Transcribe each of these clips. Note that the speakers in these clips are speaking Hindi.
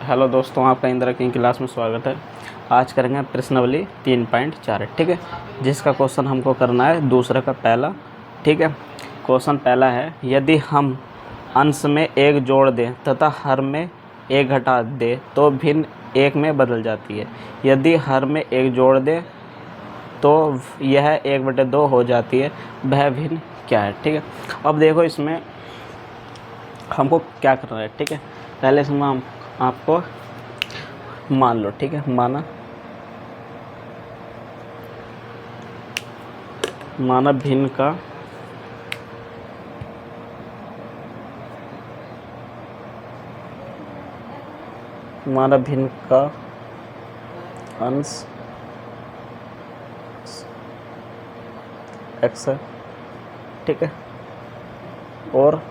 हेलो दोस्तों, आपका इंदिरा की क्लास में स्वागत है। आज करेंगे प्रश्नावली 3.4, ठीक है, जिसका क्वेश्चन हमको करना है दूसरे का पहला। ठीक है, क्वेश्चन पहला है, यदि हम अंश में एक जोड़ दें तथा हर में एक घटा दें तो भिन्न एक में बदल जाती है। यदि हर में एक जोड़ दें तो यह 1/2 हो जाती है, वह भिन्न क्या है। ठीक है, अब देखो इसमें हमको क्या करना है। ठीक है, पहले इसमें हम आपको मान लो। ठीक है, माना भिन्न का अंश x है। ठीक है, और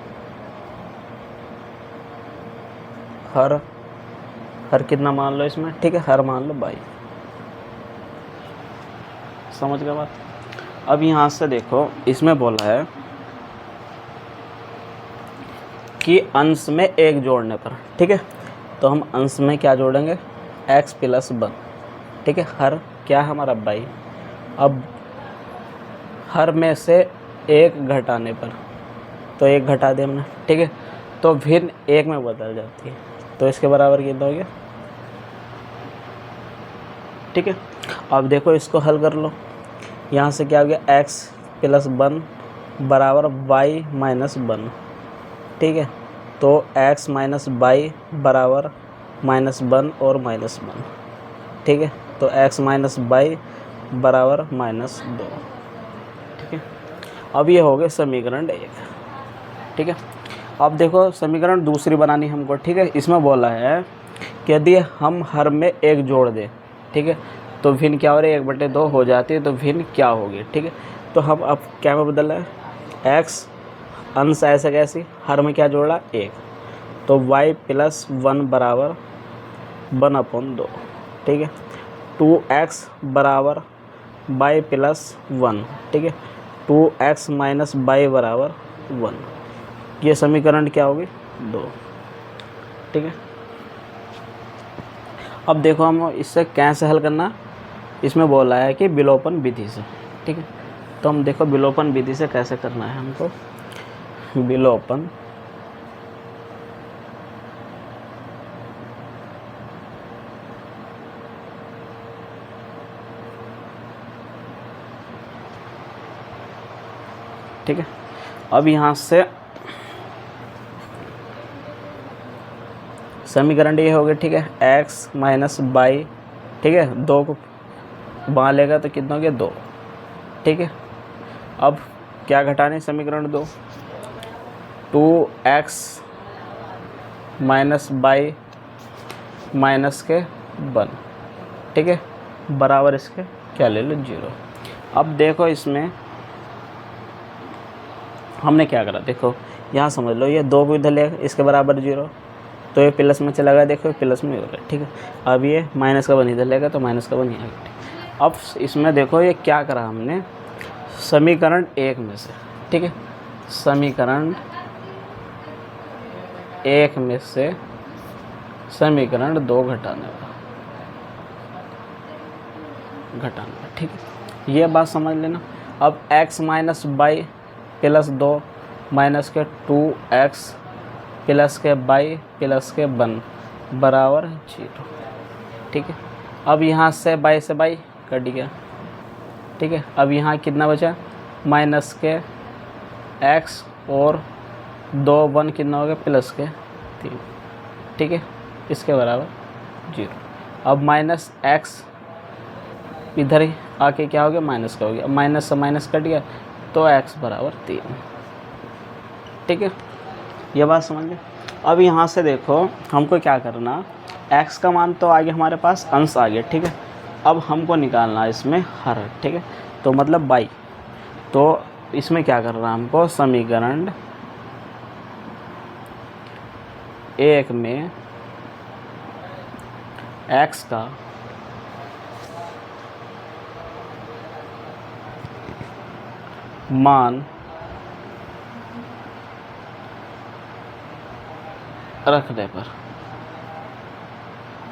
हर कितना मान लो इसमें। ठीक है, हर मान लो 22। समझ गए बात। अब यहाँ से देखो, इसमें बोला है कि अंश में एक जोड़ने पर। ठीक है, तो हम अंश में क्या जोड़ेंगे, x + 1। ठीक है, हर क्या है हमारा 22। अब हर में से एक घटाने पर, तो एक घटा दे हमने। ठीक है, तो भिन्न एक में बदल जाती है, तो इसके बराबर कितना हो गया। ठीक है, अब देखो इसको हल कर लो। यहाँ से क्या हो गया, x + 1 बराबर y - 1। ठीक है, तो x - y बराबर -1 और -1। ठीक है, तो x - y बराबर -2। ठीक है, अब ये हो गए समीकरण 1। ठीक है, अब देखो समीकरण दूसरी बनानी हमको। ठीक है, इसमें बोला है कि यदि हम हर में एक जोड़ दें, ठीक है, तो भिन्न क्या हो रही है, 1/2 हो जाती है, तो भिन्न क्या होगी। ठीक है, तो हम अब क्या में बदल रहे हैं, x अंश ऐसे कैसी, हर में क्या जोड़ा 1, तो y + 1 बराबर 1/2। ठीक है, 2x बराबर y + 1। ठीक है, 2x - y बराबर 1। ये समीकरण क्या होगी, 2। ठीक है, अब देखो हम इससे कैसे हल करना। इसमें बोला है कि विलोपन विधि से। ठीक है, तो हम देखो विलोपन विधि से कैसे करना है हमको। विलोपन ठीक है, अब यहाँ से समीकरण ये हो गया। ठीक है, x - y। ठीक है, 2 को वहाँ लेगा तो कितना हो गया, 2। ठीक है, अब क्या घटाने, समीकरण 2, 2x - y माइनस के 1। ठीक है, बराबर इसके क्या ले लो, 0। अब देखो इसमें हमने क्या करा, देखो यहाँ समझ लो, ये 2 को इधर ले, इसके बराबर 0, तो ये प्लस में चला गया, देखो प्लस में हो गया। ठीक है, अब ये माइनस का 1 इधर लेगा, तो माइनस का 1 यहाँ गया। अब इसमें देखो ये क्या करा हमने, समीकरण 1 में से। ठीक है, समीकरण 1 में से समीकरण 2 घटाने का। ठीक है, ये बात समझ लेना। अब x - y + 2 माइनस के 2x + के y + के 1 बराबर 0। ठीक है, अब यहाँ से y से y कट गया। ठीक है, अब यहाँ कितना बचा, माइनस के x और 2 1 कितना हो गया, प्लस के 3। ठीक है, इसके बराबर 0। अब माइनस x इधर ही आके क्या हो गया, माइनस का हो गया। माइनस से माइनस कट गया, तो x बराबर 3। ठीक है, ये बात समझ गए। अब यहाँ से देखो हमको क्या करना, x का मान तो आ गया हमारे पास, अंश आ गया। ठीक है, अब हमको निकालना है इसमें हर। ठीक है, तो मतलब y, तो इसमें क्या करना हमको, समीकरण 1 में x का मान रखने पर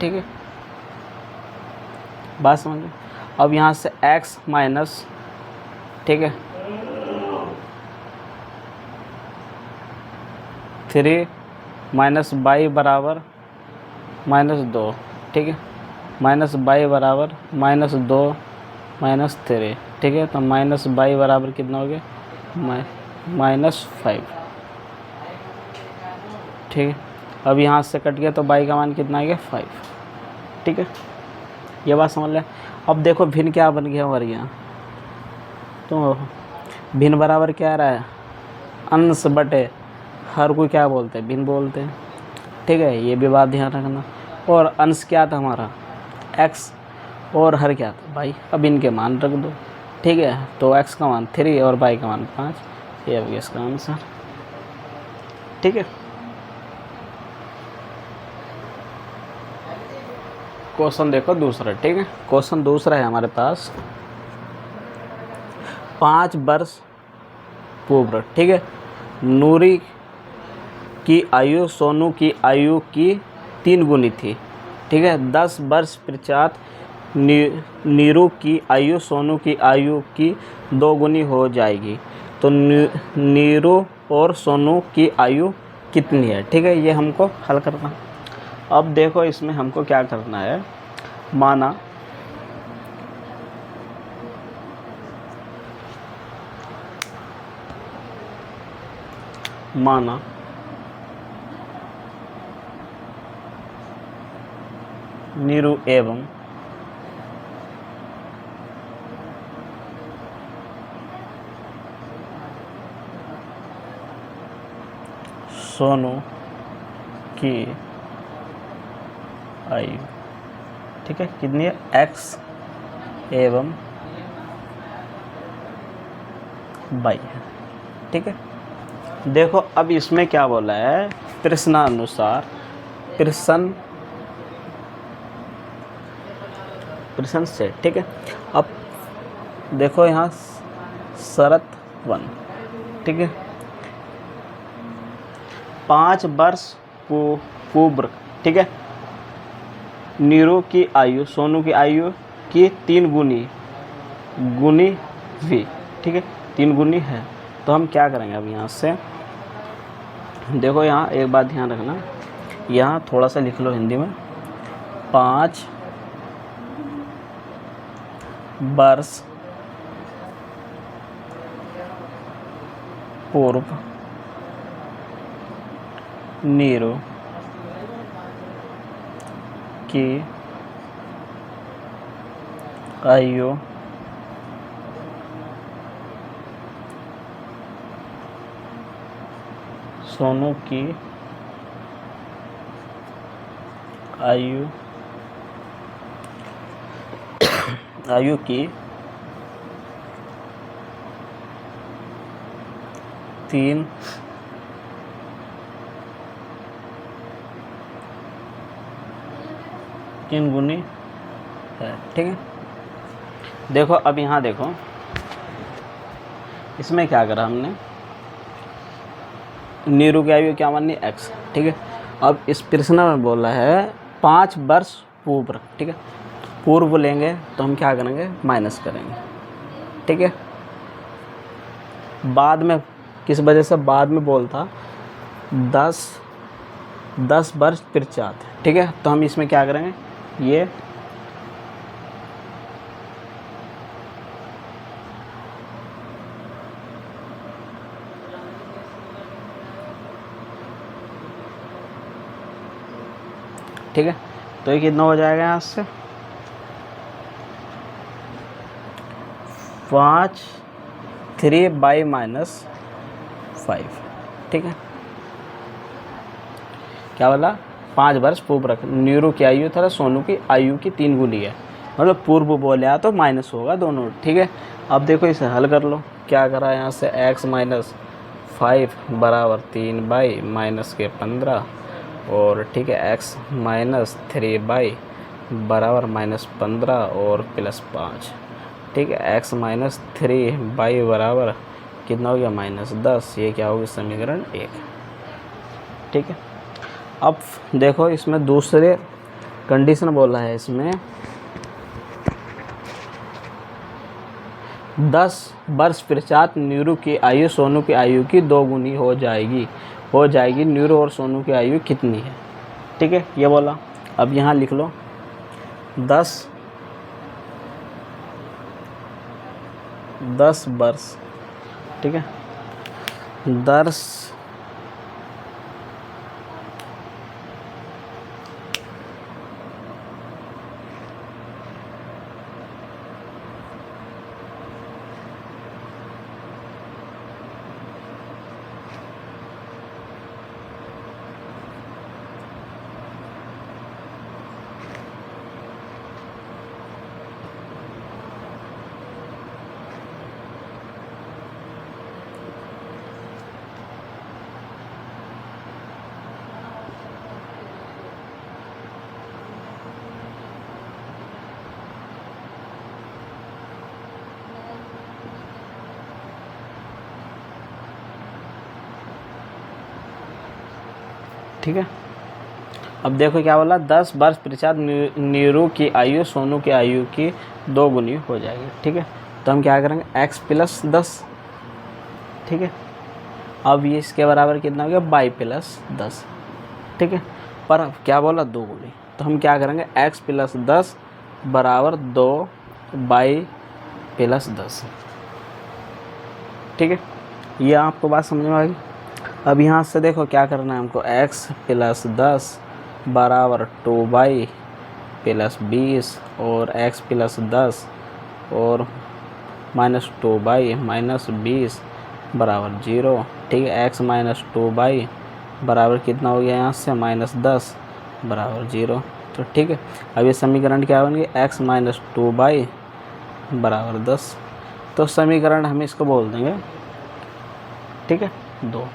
ठीक है, बात समझ। अब यहाँ से x माइनस, ठीक है, 3 माइनस बाई बराबर -2, ठीक है, माइनस बाई बराबर -2 -3, ठीक है। तो माइनस बाई बराबर कितना हो गया, -5, ठीक है। अब यहाँ से कट गया तो बाई का मान कितना आ गया, 5, ठीक है। ये बात समझ लें। अब देखो भिन्न क्या बन गया हमारे यहाँ, तो भिन्न बराबर क्या आ रहा है, अंश बटे हर कोई क्या बोलते हैं, भिन्न बोलते हैं, ठीक है। ये भी बात ध्यान रखना। और अंश क्या था हमारा, x, और हर क्या था, बाई। अब इनके मान रख दो, ठीक है। तो x का मान 3 और बाई का मान 5, ये हो गया इसका आंसर, ठीक है। क्वेश्चन देखो दूसरा, ठीक है। क्वेश्चन दूसरा है हमारे पास, 5 वर्ष पूर्व, ठीक है, नूरी की आयु सोनू की आयु की 3 गुनी थी, ठीक है। 10 वर्ष पश्चात नीरू की आयु सोनू की आयु की 2 गुनी हो जाएगी, तो नीरू और सोनू की आयु कितनी है, ठीक है। ये हमको हल करना। अब देखो इसमें हमको क्या करना है, माना नीरू एवं सोनू की आयु, ठीक है, कितनी है, x एवं y है, ठीक है। देखो अब इसमें क्या बोला है, प्रश्नानुसार, प्रश्न से, ठीक है। अब देखो यहाँ शरत 1, ठीक है, 5 वर्ष पूर्व, ठीक है, नीरू की आयु सोनू की आयु की 3 गुनी भी, ठीक है, 3 गुनी है। तो हम क्या करेंगे अब यहाँ से, देखो यहाँ एक बात ध्यान रखना, यहाँ थोड़ा सा लिख लो हिंदी में, 5 वर्ष पूर्व नीरू की आयु सोनू की आयु की 3 गुनी है, ठीक है। देखो अब यहाँ देखो इसमें क्या करा हमने, नीरू की आयु क्या मानी, x, ठीक है। अब इस प्रश्न में बोला है 5 वर्ष पूर्व, ठीक है, पूर्व लेंगे तो हम क्या करेंगे, माइनस करेंगे, ठीक है। बाद में किस वजह से बाद में बोलता 10 वर्ष पश्चात, ठीक है। तो हम इसमें क्या करेंगे, ये ठीक है। तो ये कितना हो जाएगा यहाँ से, 5 3 बाई -5, ठीक है। क्या बोला, 5 वर्ष पूर्व नीरू की आयु था सोनू की आयु की 3 गुनी है, मतलब पूर्व बोले तो माइनस होगा दोनों, ठीक है। अब देखो इसे हल कर लो, क्या करा यहाँ से, x - 5 बराबर 3 बाई -15 और, ठीक है, x - 3 बाई बराबर -15 और +5, ठीक है। x - 3 बाई बराबर कितना हो गया, -10। ये क्या होगी, समीकरण 1, ठीक है। अब देखो इसमें दूसरे कंडीशन बोला है इसमें 10 वर्ष पश्चात नीरू की आयु सोनू की आयु की 2 गुनी हो जाएगी। नीरू और सोनू की आयु कितनी है? ठीक है, ये बोला। अब यहाँ लिख लो 10 वर्ष, ठीक है, 10 ठीक है। अब देखो क्या बोला, 10 वर्ष पश्चात नीरू की आयु सोनू की आयु की 2 गुनी हो जाएगी। ठीक है, तो हम क्या करेंगे x प्लस 10, ठीक है। अब ये इसके बराबर कितना हो गया, y प्लस 10, ठीक है। पर अब क्या बोला, 2 गुनी, तो हम क्या करेंगे x प्लस 10 बराबर 2 y प्लस 10, ठीक है। ये आपको बात समझ में आ गई। अब यहाँ से देखो क्या करना है हमको, x प्लस 10 बराबर 2y प्लस 20 और x प्लस 10 और माइनस 2y माइनस 20 बराबर 0, ठीक है। x माइनस 2y बराबर कितना हो गया, यहाँ से माइनस 10 बराबर 0, तो ठीक है। अब ये समीकरण क्या बन गई, x माइनस 2y बराबर 10, तो समीकरण हम इसको बोल देंगे, ठीक है, 2।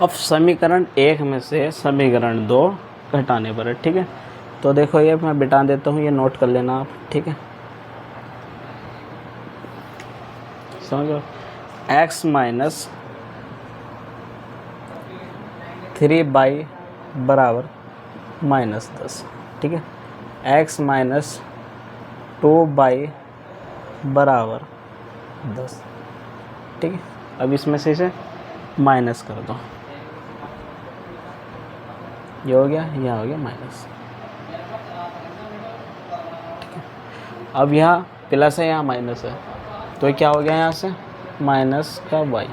अब समीकरण 1 में से समीकरण 2 घटाने पर है, ठीक है। तो देखो ये मैं बिठा देता हूँ, ये नोट कर लेना आप, ठीक है। समझो, x माइनस 3y बराबर माइनस 10, ठीक है। x माइनस 2y बराबर 10, ठीक है। अब इसमें से इसे माइनस कर दो, ये हो गया, यह हो गया माइनस, ठीक है। अब यहाँ प्लस है, यहाँ माइनस है, तो क्या हो गया, यहाँ से माइनस का y,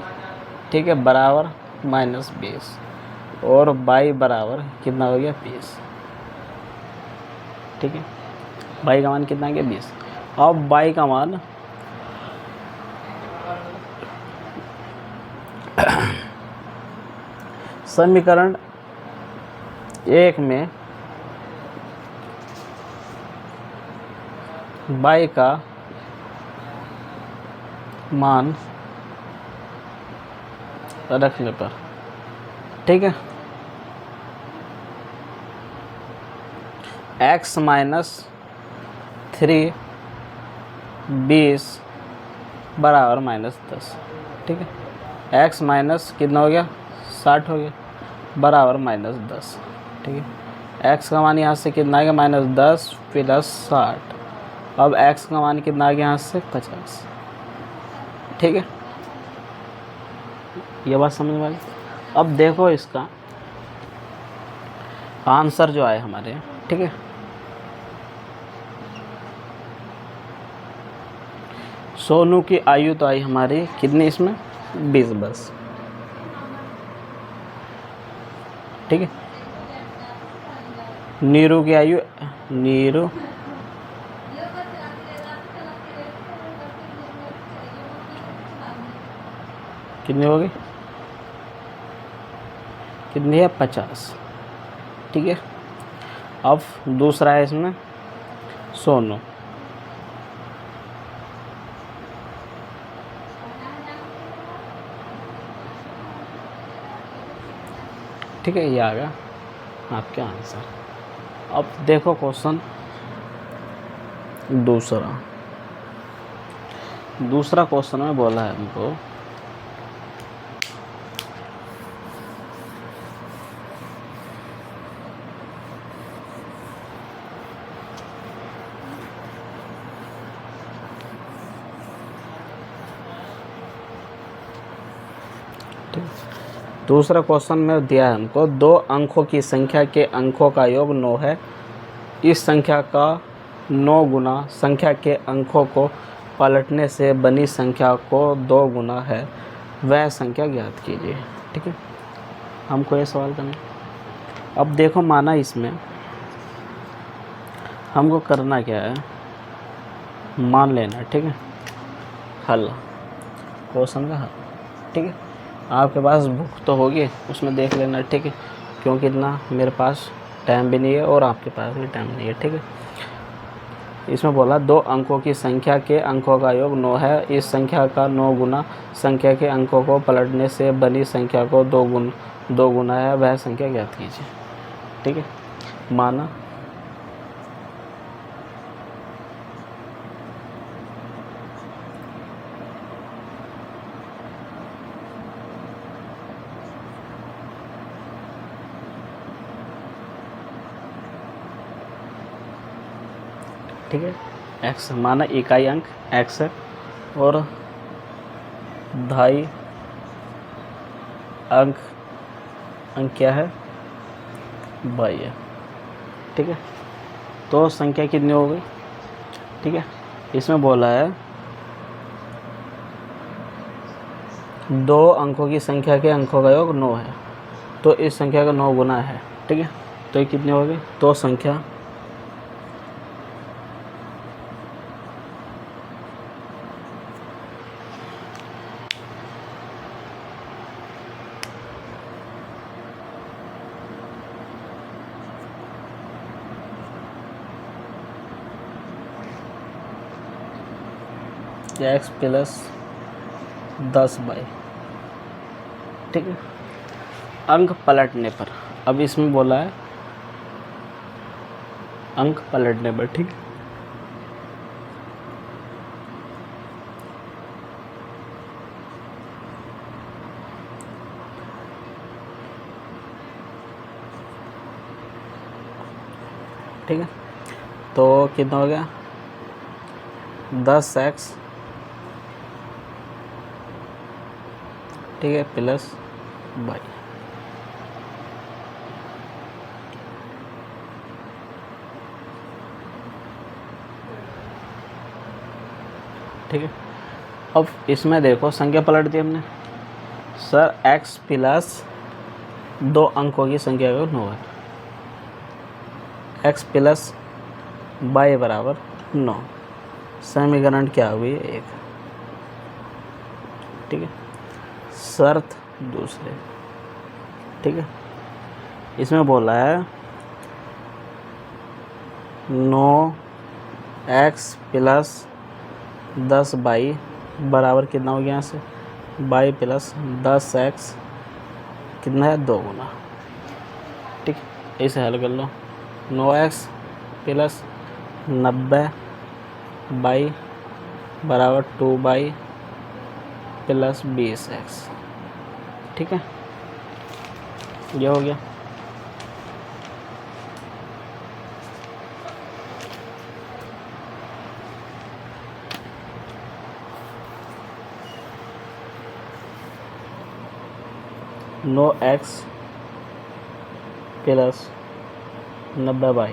ठीक है, बराबर माइनस 20 और y बराबर कितना हो गया, 20, ठीक है। y का मान कितना गया, 20। अब y का मान समीकरण 1 में y का मान रखने पर, ठीक है, x माइनस 3 20 बराबर माइनस 10, ठीक है। x माइनस कितना हो गया, 60 हो गया, बराबर माइनस 10, ठीक है। x का मान यहाँ से कितना आ गया, माइनस 10 प्लस 60। अब x का मान कितना आ गया, यहाँ से 50, ठीक है। ये बात समझ में आई। अब देखो इसका आंसर जो आए हमारे, ठीक है, सोनू की आयु तो आई हमारी कितनी, इसमें 20 वर्ष, ठीक है। नीरू की आयु, नीरू कितनी होगी, कितनी है, 50, ठीक है। अब दूसरा है इसमें सोनू, ठीक है, ये आ गया आपके आंसर। अब देखो क्वेश्चन दूसरा क्वेश्चन में बोला है हमको दूसरा क्वेश्चन में दिया है हमको 2 अंकों की संख्या के अंकों का योग 9 है। इस संख्या का 9 गुना संख्या के अंकों को पलटने से बनी संख्या को 2 गुना है, वह संख्या ज्ञात कीजिए। ठीक है, हमको ये सवाल करना। अब देखो माना इसमें हमको करना क्या है, मान लेना। ठीक है, हल, क्वेश्चन का हल। ठीक है, आपके पास बुक तो होगी, उसमें देख लेना। ठीक है, क्योंकि इतना मेरे पास टाइम भी नहीं है और आपके पास भी टाइम नहीं है। ठीक है, इसमें बोला 2 अंकों की संख्या के अंकों का योग 9 है। इस संख्या का 9 गुना संख्या के अंकों को पलटने से बनी संख्या को 2 गुना है, वह संख्या ज्ञात कीजिए। ठीक है, माना ठीक है, x माना इकाई अंक x है और धाई अंक क्या है, y है। ठीक है, तो संख्या कितनी हो गई। ठीक है, इसमें बोला है 2 अंकों की संख्या के अंकों का योग 9 है, तो इस संख्या का 9 गुना है। ठीक है, तो ये कितनी हो गई, तो संख्या x प्लस 10/। ठीक है, अंक पलटने पर, अब इसमें बोला है अंक पलटने पर। ठीक है, ठीक है, तो कितना हो गया 10x। ठीक है, प्लस y। ठीक है, अब इसमें देखो संख्या पलट दी हमने। सर x प्लस 2 अंकों की संख्या का 9 है, x प्लस y बराबर 9। समीकरण क्या हुई, 1। ठीक है, शर्त दूसरे। ठीक है, इसमें बोला है 9x प्लस 10y बराबर कितना हो गया, यहाँ से y प्लस 10x कितना है, 2 गुना। ठीक, इसे हल कर लो। 9x प्लस 90y बराबर 2y प्लस 20x। ठीक है, ये हो गया। No X plus 90y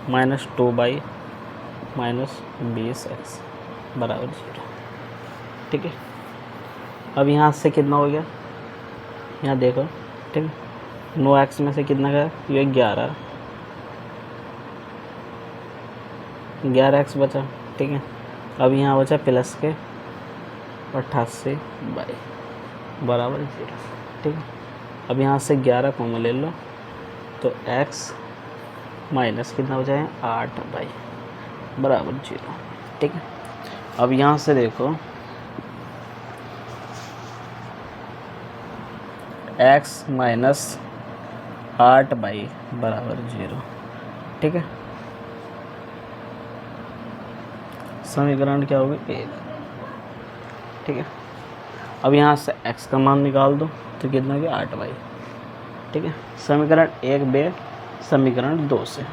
minus 2y minus 20x बराबर 0। ठीक है, अब यहाँ से कितना हो गया, यहाँ देखो। ठीक है, 9x में से कितना गया, ये 11x बचा। ठीक है, अब यहाँ बचा प्लस के 88y बराबर 0। ठीक है, अब यहाँ से 11 कॉमन ले लो, तो x माइनस कितना बचा है, 8y बराबर 0। ठीक है, अब यहाँ से देखो x माइनस 8y बराबर 0। ठीक है, समीकरण क्या होगी, 1। ठीक है, अब यहाँ से x का मान निकाल दो, तो कितना गया, 8y। ठीक है, समीकरण 1 बे समीकरण 2 से।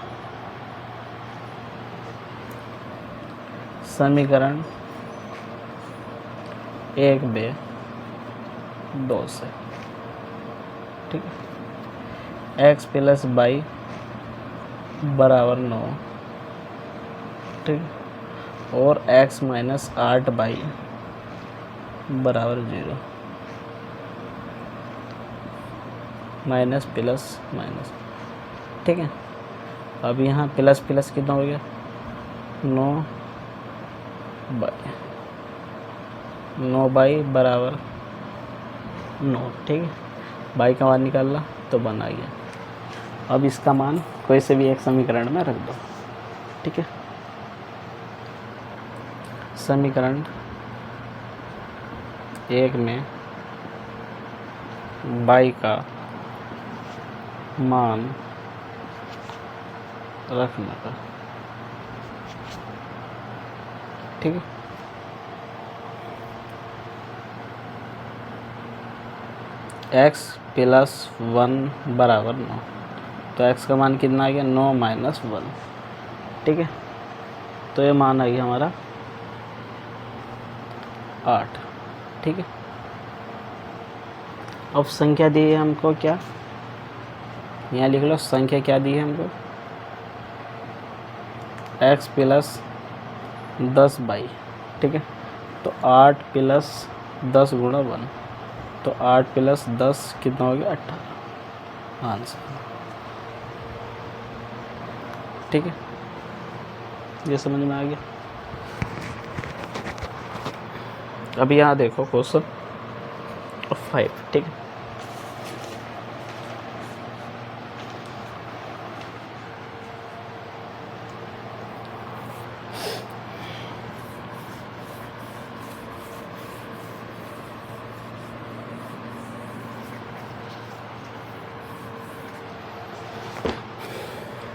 समीकरण 1 बे 2 से। ठीक है। एक्स प्लस वाई बराबर 9, ठीक है। और एक्स माइनस 8 वाई बराबर 0, माइनस प्लस माइनस, ठीक है। अब यहाँ प्लस प्लस कितना हो गया, 9 बाई बराबर 9, ठीक है। बाई का मान निकालना तो बन आ गया। अब इसका मान कोई से भी एक समीकरण में रख दो, ठीक है। समीकरण 1 में बाई का मान रखने का, ठीक है। एक्स प्लस 1 बराबर 9, तो एक्स का मान कितना आ गया, 9 माइनस 1, ठीक है। तो ये मान आ गया हमारा 8, ठीक है। अब संख्या दी है हमको, क्या यहाँ लिख लो, संख्या क्या दी है हमको, एक्स प्लस 10 बाई, ठीक है। तो 8 प्लस 10 गुणा 1, तो 8 प्लस 10 कितना हो गया, 18 आंसर, ठीक है। ये समझ में आ गया। अब यहाँ देखो क्वेश्चन 5, ठीक है।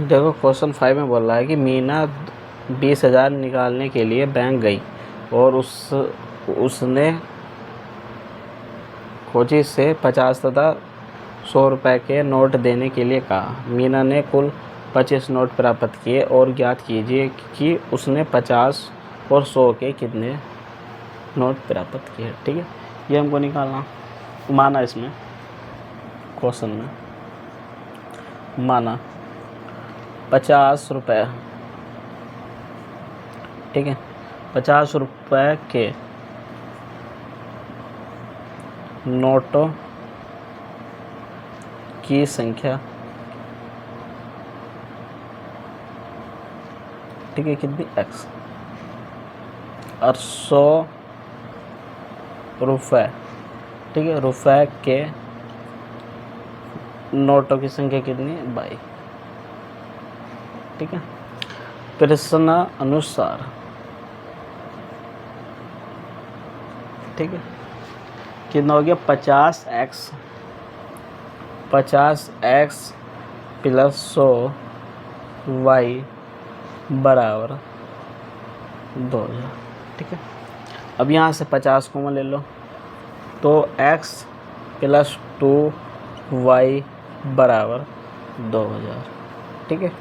देखो क्वेश्चन 5 में बोल रहा है कि मीना 20,000 निकालने के लिए बैंक गई और उसने खोजी से 50 तथा 100 रुपये के नोट देने के लिए कहा। मीना ने कुल 25 नोट प्राप्त किए और ज्ञात कीजिए कि उसने 50 और 100 के कितने नोट प्राप्त किए, ठीक है। ये हमको निकालना। माना इसमें क्वेश्चन में माना 50 रुपये, ठीक है। 50 रुपये के नोटों की संख्या, ठीक है, कितनी x, और 100 रुपये, ठीक है, रुपये के नोटों की संख्या कितनी है, 22, ठीक है। प्रश्न अनुसार, ठीक है, कितना हो गया, 50x प्लस 100y बराबर 2000, ठीक है। अब यहाँ से 50 को ले लो, तो x प्लस 2y बराबर 2000, ठीक है।